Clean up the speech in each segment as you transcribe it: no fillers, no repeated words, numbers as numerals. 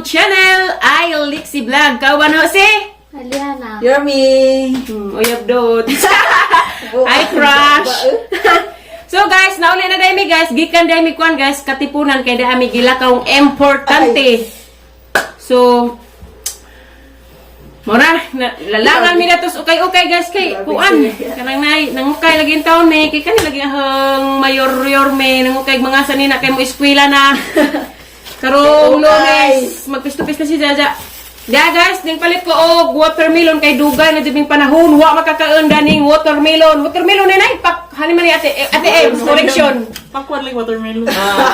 channel ay Lixie Vlog. Kawan ho si Aliana. Yummy! Uyab dot. Hi crush. So guys, nauli na dami guys, gikan dami kuan guys, katipunan kay dami gilakaw importante. So mora lalangan mi datos ukay-ukay guys kay kuan kanang nay nangukay lagi ang taon me kay kanila lagi ang mayor me nangukay mga sanina kay mo eskwela na. Karong Lunes magpisto-pisto si Jaja. Yeah guys, ning palit ko og watermelon kay dugay na dibing panahon wa makakaon daning watermelon. Watermelon ni pak haliman ni ate correction. Pakwan lang watermelon.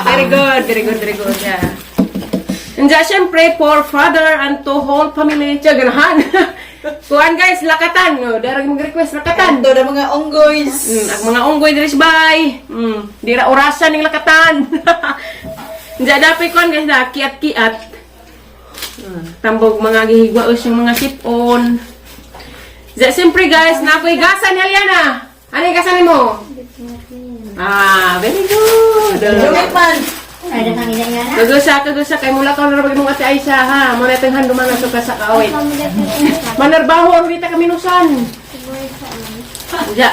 Very good. Yeah. And syempre for father and to whole family ganahan. Kuan guys, lakatan. No, darag mag-request lakatan. Ito na mga onggoys. Ang mga onggoy diri bay. Dira orasan ning lakatan. Dapat kuan guys na kiat-kiat. Tambog mga gihigwaos yung mga sipon. Siyempre guys, nakoy gasan ni Aliana. Ano yung gasan mo? Very good. Lumit man. Ada kang ina na. Kagusa. Kay mula ka na mong ate Aisha ha. Muna itong handuman na suka sa kaawit. Manarbaho, rita kami nusan.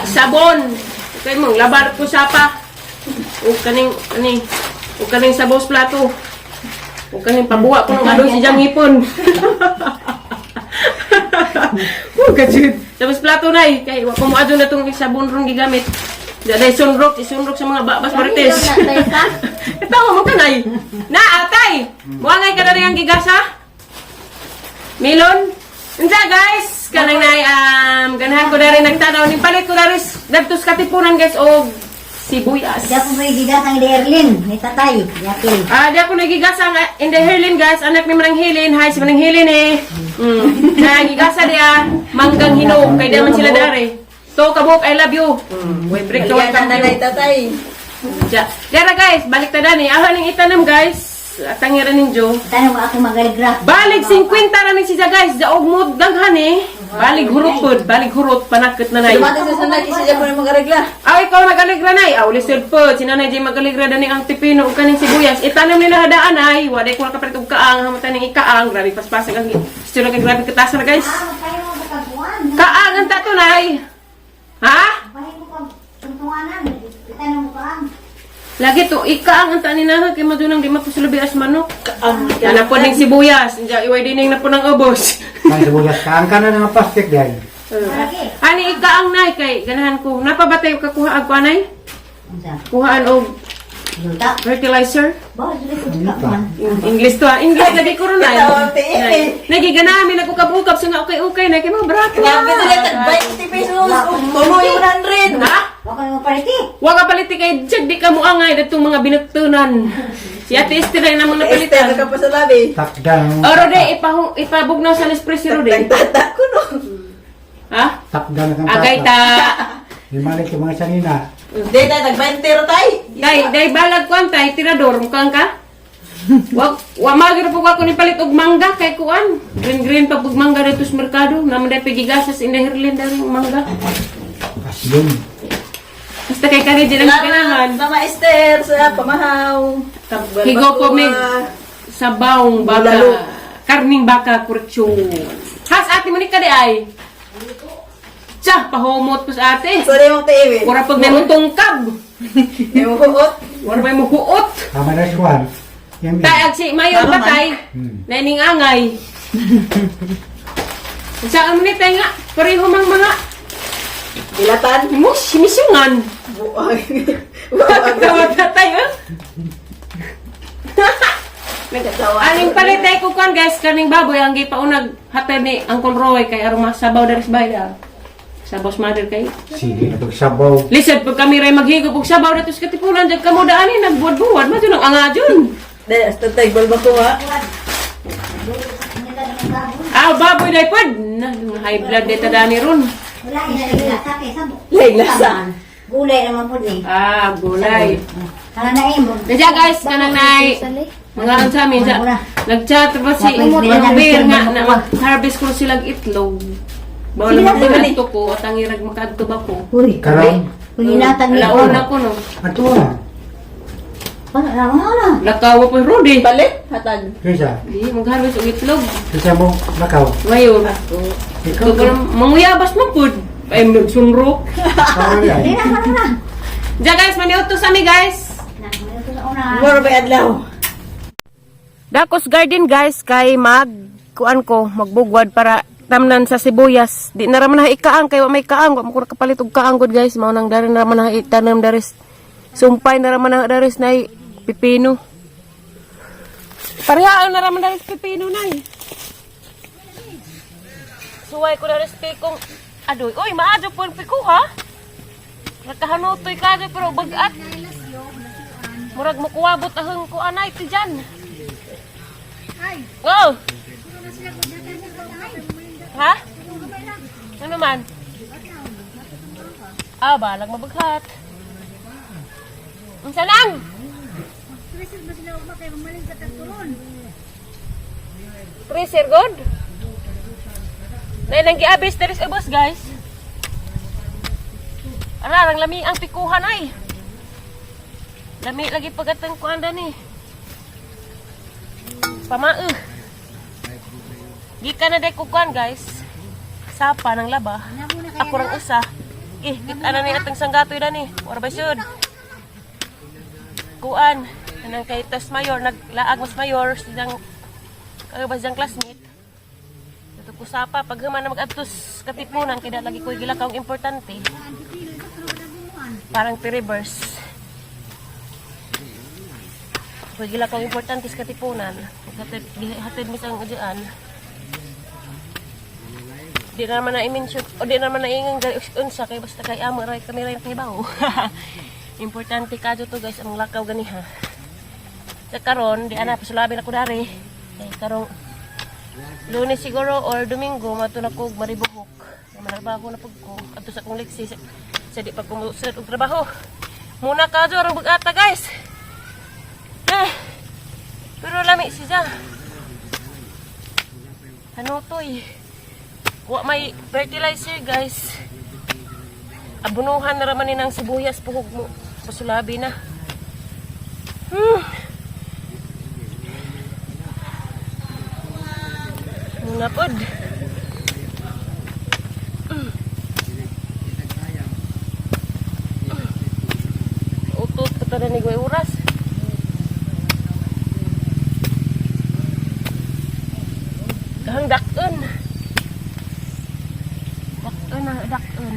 Sabon. Kay mong labar ko sapa. O kaning sabos plato. Huwag kang pabuwa ko ng adon si Jang Hipon. Huwag ka dyan. Tapos plato na eh. Kaya huwag mo adon na itong sabon ron gigamit. Daday sunrok sa mga babas marites. Ito mo ka na eh. Na, atay! Buwangay ka na rin ang gigasa? Melon? Unsa guys? Kanang na ganahan ko na rin nagtanaw. Nipalit ko na rin dagtos katipunan guys o sibuyas. Di ako may gigas ang Derlin, ni tatay. Yakin. Di ako nagigasang in the Herlin guys. Anak ni Manang Helin. Hi, si Manang Helin eh. Nagigasa dia. Manggang hinog. Kaya naman sila dari. So, kabuk, I love you. Wait, break to. Aliana na na tatay. Dara guys, balik ta dani. Ahan ng itanam guys. At tangiran ninyo. Tanong mo ako magaligraph. Balig 50 ra ni siya guys. Daog mo daghan eh. Balig hurot pod. Balig hurot. Panakit na na yun. Dumating sa sanay kasi siya po na magaregla. Ikaw nagaligra na eh. Lisod po. Sinanay di magaligra dani ang tipino o kaning sibuyas. Itanam nila hadaan ay. Waday ko nakapalit og kaang. Hamatan ng ikaang. Grabe paspasag ang istilo kay grabe kataas na guys. Magpahin mo sa kaguan. Kaang ang tatunay. Ha? Magpahin mo ka tuntunganan. Itanong mo ka ang. Lagi to. Ikaang ang tanin na. Kaya madunang di mapusulubi as manok. Ang Yan po ng sibuyas. Iway dining na po ng ubos. May sibuyas ka. Ang kanan ng plastic dyan. Malaki. Ani ikaang nay kay ganahan ko. Napabatay ko kakuha ag anay? Unsa? Kuhaan og Luta. fertilizer. Ba, dili ko ka man. English to ha. English lagi ko ron Tawag ti eh. Nagiganamin ako kabukab sa nga okay na kay mo brato. Grabe na tag 20 pesos. Tulo yung 100. Ha? Wala mo paliti. Wa ka paliti kay jag di ka mo angay datong mga binagtunan. Si Ate Esther na mo Este napalitan. ka pa sa labi. Takdan. Oro de ipabugnaw sa Nespresso ro de. Tagtata ko no. Ha? Takdan ng Agay ta. Himalik yung mga sanina. Hindi tayo tag 20 ro tay. Day balag ko antay tirador mukhang ka. Wa magir po ako ni palit og mangga kay kuan. Green pa pug mangga dito sa merkado. Naman day pigigasas in the Herlin dari mangga. Asyong. Basta kay kani din ang ganahan. Mama Esther sa pamahaw. Higo po mig sabawng Bulalo. baka. Karning baka kurtsyon. Has ate mo ni ka di ay. Tsa, pahomot ko sa ate. Sorry mo TV. Pura pag may mutungkab. Yung huot. Pura may mukuot. Tama na siya. Yan Tay, ag si mayon Tama ba tay? Naining angay. Saan mo ni tay nga? Pareho mang mga Dilatan. mo simisungan. Buang. Tawag na tayo. Aling palit tay ko kan guys, kaning baboy ang gipaunag hatay ni Uncle Roy kay aron masabaw dari sa bayda. Sabaw sa mother kay. Sige na pagsabaw. Lisod pag kami ray maghigop og sabaw dito sa katipunan jag kamo daani nagbuwad-buwad man jud ang angajon. Dahil hasta tayo balba ko ha. Baboy day pod. High blood dito dani ron. Wala inaligasa kay sabo. Laglasa. Gulay naman po ni. Gulay. Kana na imo. Kaya guys, kanang nay mga ang sa amin sa nag-chat ba si Bear nga na mag-harvest ko silang itlog. Bawal naman tingnan ko at ang irag makadto ba ko. Uri. Karang. Kuninatan ni Alaon ako no. Ato na. Ano na? Lakaw pa Rudy. Balik, hatag. Kisa, Di mag-harvest og itlog. kisa mo nakaw. Ngayon. Ikaw, Ito pa manguyabas mo pud. Ay sunrok. parang yan. Hindi na. Diya guys, maniutos ani guys. Ito sa una. Moro ba adlaw? Dakos Garden guys kay kuan ko magbugwad para tamnan sa sibuyas. Di na raman na ikaang kay wa may kaang, wa mo ko nakapalit og kaang gud guys. Mao nang dari na raman na itanam daris. Sumpay na raman na daris na pipino. Parehaan na raman daris pipino nay. Suway ko daris pikong adoy. Oy, maadyo po piko ha. Nakahanutoy ka pero bagat. Murag mo kuwabot ahong ko anay ti dyan. Oh! Ha? Ano man? Balag mabaghat. Ang salang! Tracer god? Nailang giabis teres ubos guys. Ararang lami ang pikuhan ay. Lami lagi pagatang kuanda ni. Pamae. Gikan na day kukuan guys. Sapa ng laba. Ako rang usa. Kita na ni atang sanggatoy na ni. Wala ba syud? Kuan. Kanang kay Tas Mayor. Naglaag mas Mayor. Silang kagabas diyang classmate. Ito ko sapa. Pag human na mag-atos katipunan. Kaya lagi ko gilakaw ang importante. Parang reverse. Kaya gilakaw ang importante sa katipunan. Hatid mo sa dyan. Di na naman na i-mention, o di na naman na ingang unsa kay basta kay amo ray kami ray kay bawo. Importante kadto to guys ang lakaw ganiha. Sa karon di ana pasulabi na ko dari. Kay karong Lunes siguro or Domingo mato na ko maribuhok. Manarbaho na pud ko adto sa kong leksi sa di pa ko og trabaho. Muna kadto ang bugata guys. Pero lami siya. Ano to eh? Wa may fertilizer guys. Abunuhan na raman ni ng sibuyas puhog mo. Pasulabi na. Muna pod. Utot pa na ni Goy Uras. Kahang dakon. Dakon.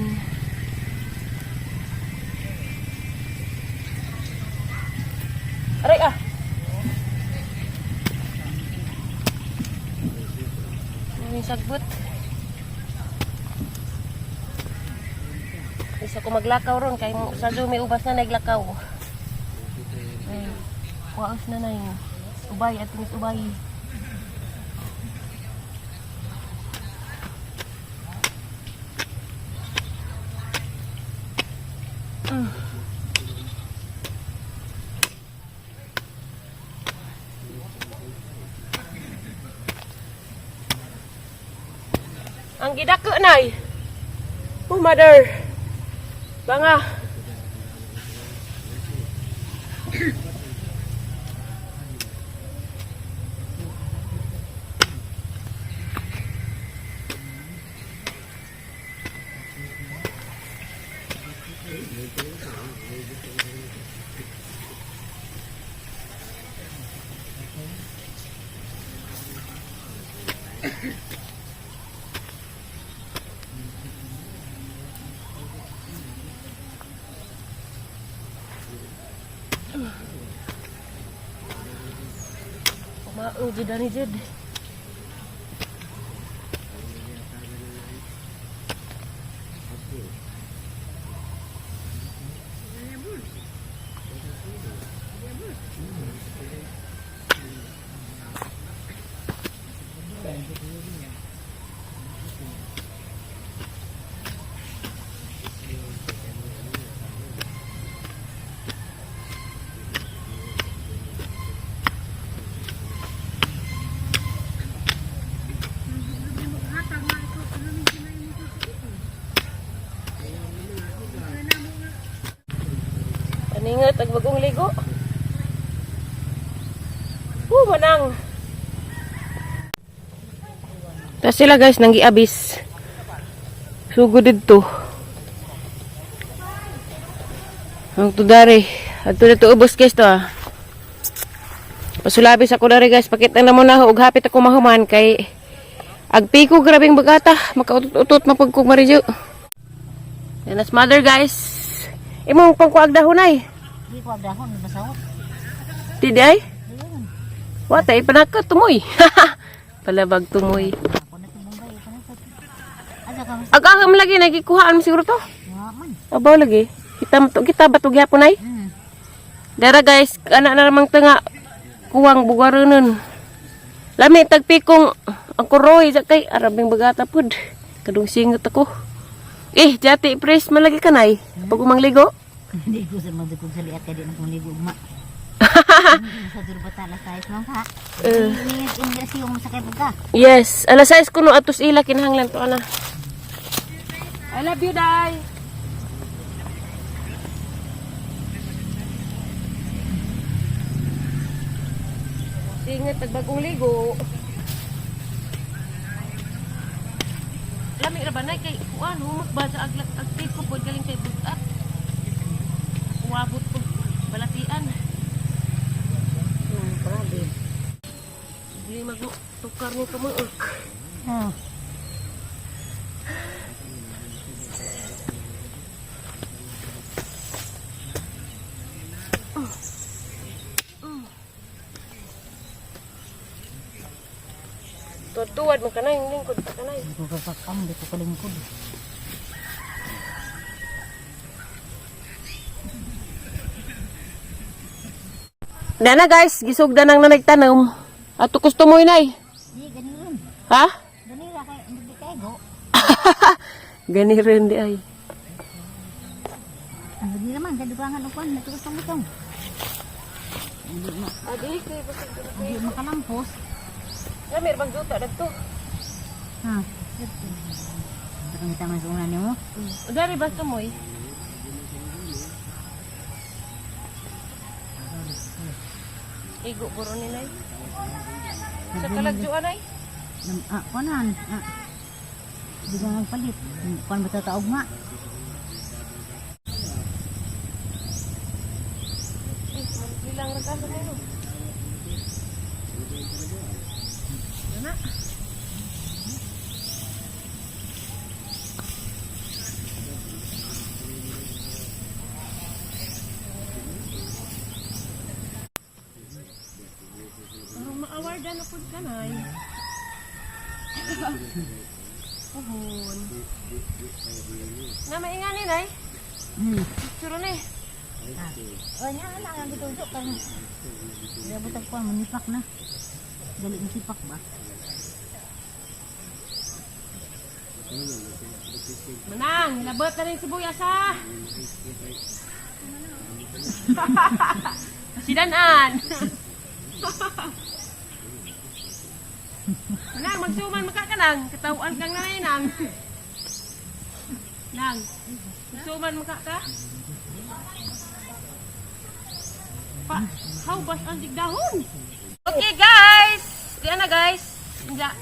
Aray ah. May sagbot. Isa ko maglakaw ron kay sa may ubas na naglakaw. Ay, waos na na yung ubay at tinis ubay. Ang gidako nay. Oh mother. Banga. Jid ani jid. Paningat ag bagong ligo. Manang. Tas sila guys, nang giabis. Sugod dito. Ang tudari. Adto na to ubos guys to ah. Pasulabis ako dari guys. Pakita na mo na og hapit ako mahuman kay agpiko grabing bagata. Makautot-utot mapagkog maridyo. Yan as mother guys. Imong pangkuag dahon ay. Di ko agdahon, masawot. Didi ay? Wata ipanaka tumoy. Palabag tumoy. Ako na tumumbay, ako na to. Asa ka mas... Agaham lagi nagikuhaan mo siguro to. Waman. Abaw lagi. Kita batog yapon ay. Dara guys, anak na namang tanga kuwang bugarunon. Lami tagpikong ang kuroy sa kay arabing bagata pud. Kadung singot ako. Jati pres malagi kanay pag umangligo. Hindi ko sa magdukog sa liat kaya di na kong ligo ugma. Sa durbata alas 6 man ka. Imigrasyon mo sa kay pagka. Yes, alas 6 kuno atus ila kinahanglan to ana. I love you, Day. Ingat pagbagong ligo. Lami ra ba nay kay kuan humot ba sa agtik ko pud galing kay butat. Uwabot pud balatian. Grabe. Di magtukar ni kamuok. Tuwad mo kanay, lingkod pa kanay. Di ko kapakam, di ko kalingkod. Dana guys, gisugda nang nanagtanom. Ato gusto mo inay. Di, ganun. Ha? Ganun ra kay, hindi kay go. Gani rin di ay. Ang hindi naman, kaya dugangan upan, natutos ang butong. Adi, kaya basig na Hindi makalampos. Lamir, magduta na to. Ha? Kami tama sa una niyo mo. Dari ba tumoy? Igo buro ni nay. Sa kalagjuan ay. Kuanan. Di ka nagpalit. Kuan ba tataog nga? Bilang rata sa ano. Dana. Ma-award na po ka na ay. Puhon. Na mainganin ay. Suro na eh. O, niya lang ang gitujuk kan. Dia butang kuan menipak na. Dali mesipak ba? Menang, labot na rin sibuyas ha. Sidanan. Menang, magsuman makakanang. Katawan kang nanay nang. Nang, magsuman makaka. How bas ang digdahon? Okay guys! Diyan na guys. Diyan.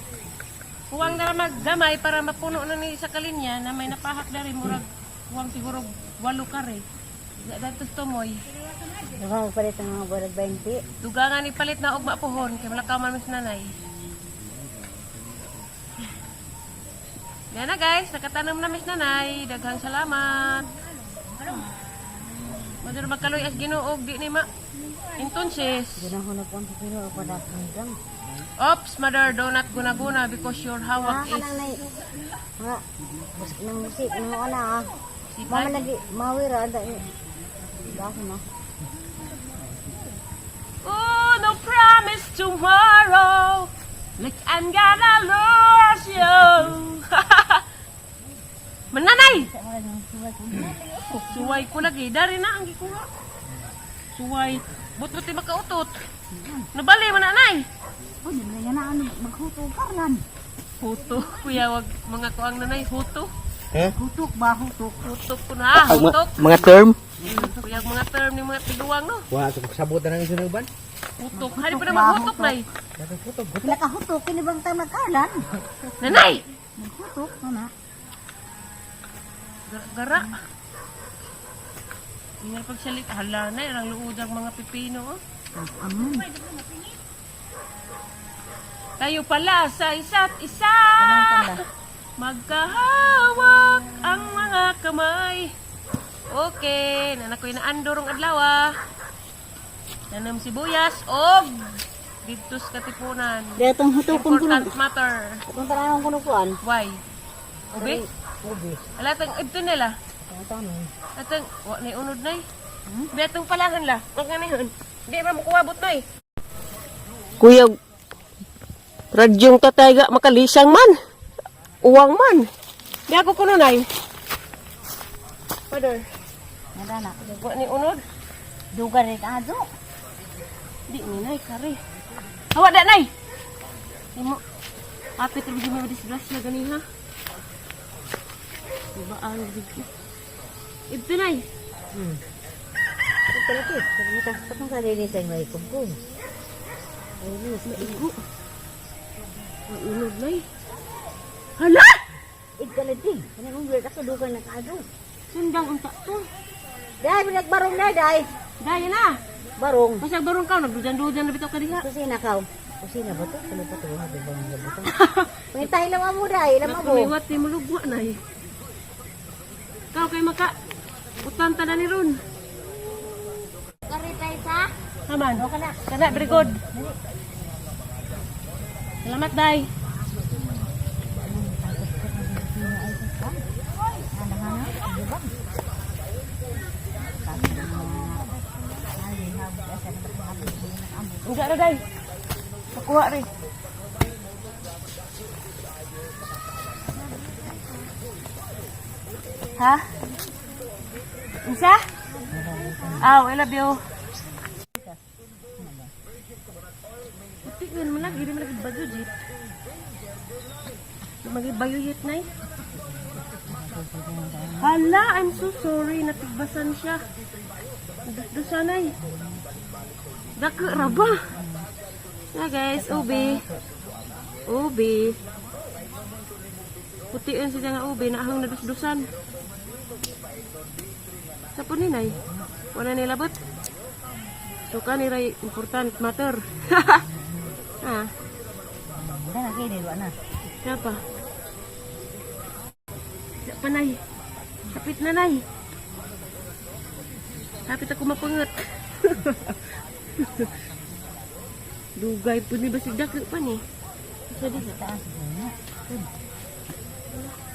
Huwag na maggamay para mapuno na ni sa kalinya na may napahak na rin. Murag, huwag siguro 8 kare. Datos tumoy. Duha palit ang mga barag 20. Dugangan ni palit na og mapuhon. Kaya malakaman mas nanay. Diyan na guys. Nakatanong na mis nanay. Daghang salamat. Maduro magkaloy as ginuog. Di ni ma. Entonces. Ginahon ko ang pipino ako na hanggang. Oops, mother, donut guna-guna because your hawak is... Kanang nay. Ha. Nang musik nang ana. Mama Sipan. lagi mawira ada ni. Dahon na. Oh, no promise tomorrow. Like I'm gonna lose you. Mananay! Sa mga nang suwat ko. Suway ko lagi. Dari na ang gikuha. Suway. Buti makautot. Nabali, mananay. Oh, di na na ano maghuto karlan. Huto. Kuya, wag mga kuang nanay. Huto. Hutok ba hutok? Hutok ko na. Hutok. Mga term? Kuya, mga term ni mga tiguang, no? Wala, sabot na ng isunuban. Hutok. Hari pa na maghutok, Nay. Nakahutok, kinibang tayo nagkalan. Nanay! Naghutok, mama. Gara. Hindi na pagsalit. Hala na, ilang luudang mga pipino. Oh. Aman. Tayo pala sa isa't isa. Pala. Magkahawak ang mga kamay. Okay, nanakoy na andorong adlaw. Nanam sibuyas og dito sa katipunan. Dito itong hutukon ko Important matter. Itong tarang ko nukuan. Why? Ube? Ubi. Ala tang ibto nila. Atang wa ni unod nay. Betong palangan la. Pag ganihon. Di ba mo kuwabot nay? Kuya radyong tatay ga makalisang man. Uwang man. Di ako kuno nay. Father, Nadana. wa ni unod. Dugar rin ajo. Di ni nay kari. Hawa da nay. Imo. Apit ra bigi mo disgrasya gani ha. Diba ang bigi. Ibto nay. Ito lagi. Kita patong sa lilisay may kumpung. Maigo. Unod nay. Hala! Ito lagi. Kanang umbir ako dugar na ajo. Sundang unta to. Dai, binagbarong na, dai. Daya na. Barong. Masag barong ka, nagdujan-dujan na bitaw ka diha. Kusina ka. Kusina ba ito? Tuloy pa ito. Habi ba mga buto? Pangitay lang mo, dai. Lamang mo. Nakumiwat ni mulugwa na eh. Ikaw kay maka utanta na ni Ron. Karitay sa? Haman. Kana, very good. Salamat, Day. Enggak ada, Day. Nakuha rin. Ha? Isa? Oh, I love you. Tingnan mo lagi, hindi mo lagi bagujit. Magibaguyit na eh. Hala, I'm so sorry. Natigbasan siya. Nagdasdasan na eh. Dako raba. Na guys, ubi. Ubi. Putiin siya nga ubi. Naahang nadusdusan. Sa po ninay. Wala nilabot. So ka niray important matter. Ah. Dah nak kini buat na. Siapa? Siapa nay? Kapit na nay. Kapit ako mapangat. Dugay po ni basig dako pa ni. Isa di sa taas.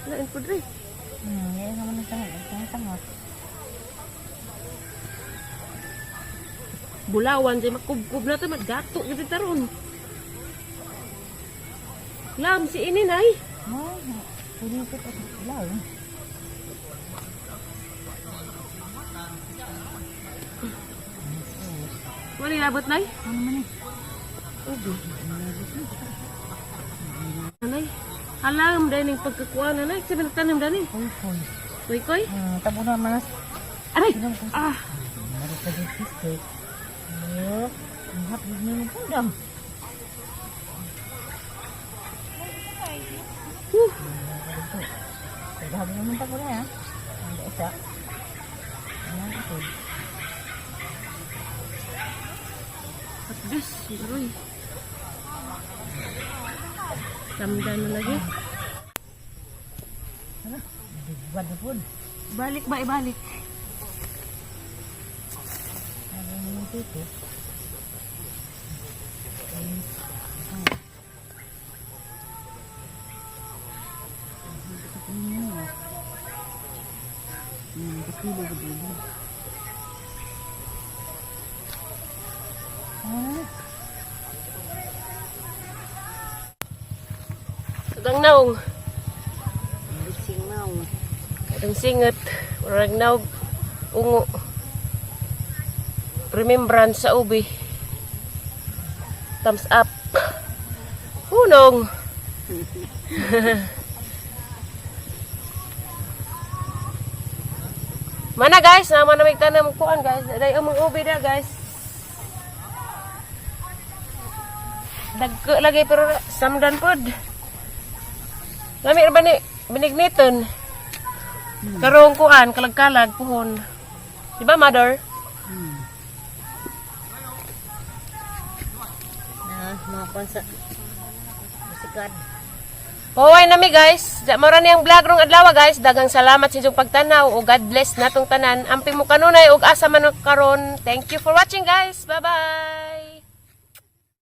Lain po dre. Ya naman ng tangot. Bulawan jay makubkub na to maggato gid taron. Lam si ini nay. Oh, pwede ko pa law. Wala labot nay. Ano man eh? Ubi. Nanay. Alam dahil ng pagkakuha nanay. Sabi nagtanam dahil eh. Koy. Koy koy. Tabo na manas. Aray! Ah! Mari pa din fisik. Ayo, ngap ni mo pundam. Sabi naman ta ko na ya. Ang isa. Ano ito? Patbis. Garoy. Samdan na lagi. Buat pun. Balik ba? Ibalik. Ano ito? Kadang naong. Singaw. Kadang singet. Orang naog. Ungo. Remembrance sa ubi. Thumbs up. Hunong. Mana guys? Nama namig tanam kuan guys. Day among ubi na guys. dagko lagi pero samdan pod. Lami ra ba ni binigniton. Karong kuan kalag-kalag puhon. Di ba, mother? Mga konsa. Musikad. Huwag nami guys. Mara niyang vlog rong adlaw guys. Dagang salamat sa inyong pagtanaw. O God bless natong tanan. Ampi mo kanunay. O asa man karon. Thank you for watching guys. Bye-bye.